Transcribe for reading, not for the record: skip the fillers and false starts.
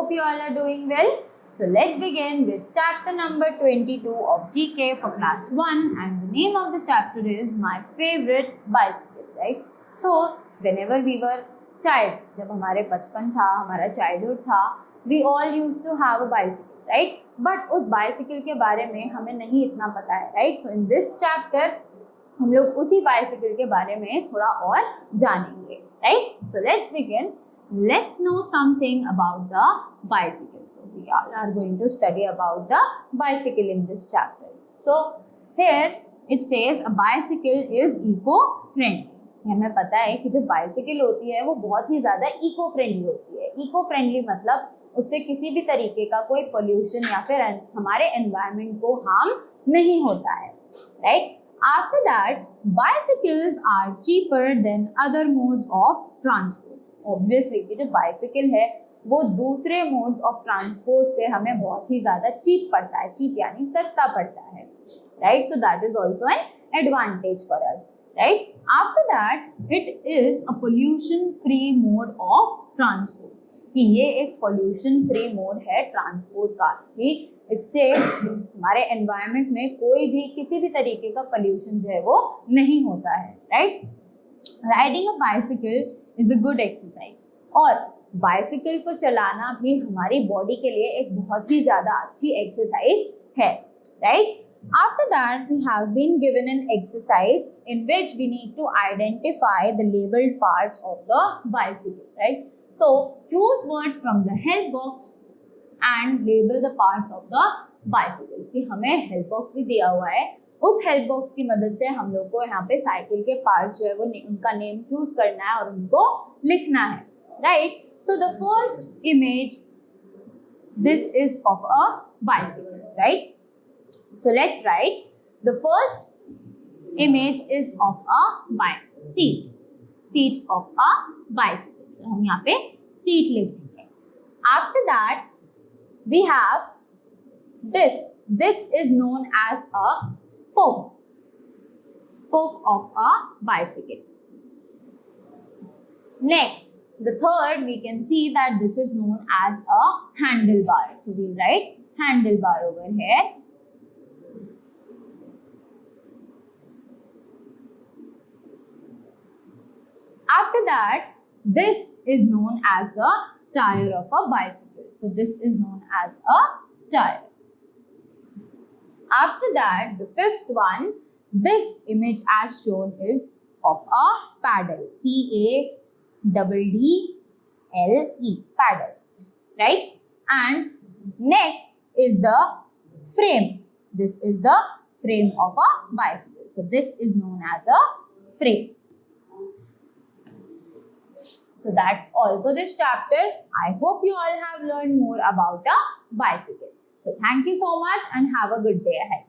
hope you all are doing well. So let's begin with chapter number 22 of GK for class 1, and the name of the chapter is My Favorite Bicycle, right? So whenever we were child, जब हमारे बचपन था, हमारा childhood था, we all used to have a bicycle, right? But उस bicycle के बारे में हमें नहीं इतना पता है, right? So in this chapter हम लोग उसी bicycle के बारे में थोड़ा और जानेंगे, right? So let's begin. Let's know something about the bicycle. So we all are going to study about the bicycle in this chapter. So here it says a bicycle is eco-friendly. हमें पता है कि जो bicycle होती है वो बहुत ही ज़्यादा इको फ्रेंडली होती है. इको फ्रेंडली मतलब उससे किसी भी तरीके का कोई पोल्यूशन या फिर हमारे एनवायरनमेंट को हार्म नहीं होता है, right? After that, bicycles are cheaper than other modes of transport. Obviously, कि जो बाइसिकल है वो दूसरे मोड्स ऑफ ट्रांसपोर्ट से हमें बहुत ही ज़्यादा चीप पड़ता है. चीप यानी सस्ता पड़ता है, right? So that is also an advantage for us, right? After that it is a pollution free mode of transport. कि ये एक पोल्यूशन फ्री मोड है ट्रांसपोर्ट का, कि इससे हमारे एनवायरनमेंट में कोई भी किसी भी तरीके का पोल्यूशन जो है वो नहीं होता है, right? Riding a bicycle is a good exercise. और बाइसिकल को चलाना भी हमारी बॉडी के लिए एक बहुत ही ज़्यादा अच्छी एक्सरसाइज है, right? After that, we have been given an exercise in which we need to identify the labeled parts of the bicycle, right? So, choose words from the help box and label the parts of the bicycle. कि हमें help box भी दिया हुआ है, उस help box की मदद से हम लोग को यहाँ पे साइकिल के parts जो है वो उनका नेम चूज करना है और उनको लिखना है, right? So, the first image, this is of a bicycle, right? So let's write. The first image is of a seat of a bicycle. So हम यहाँ पे seat लिख देंगे. After that, we have this. This is known as a spoke of a bicycle. Next, the third, we can see that this is known as a handlebar. So we'll write handlebar over here. After that, this is known as the tire of a bicycle. So this is known as a tire. After that, the fifth one, this image as shown is of a paddle. P-A-D-D-L-E, paddle, right? And next is the frame. This is the frame of a bicycle. So this is known as a frame. So that's all for this chapter. I hope you all have learned more about a bicycle. So thank you so much and have a good day ahead.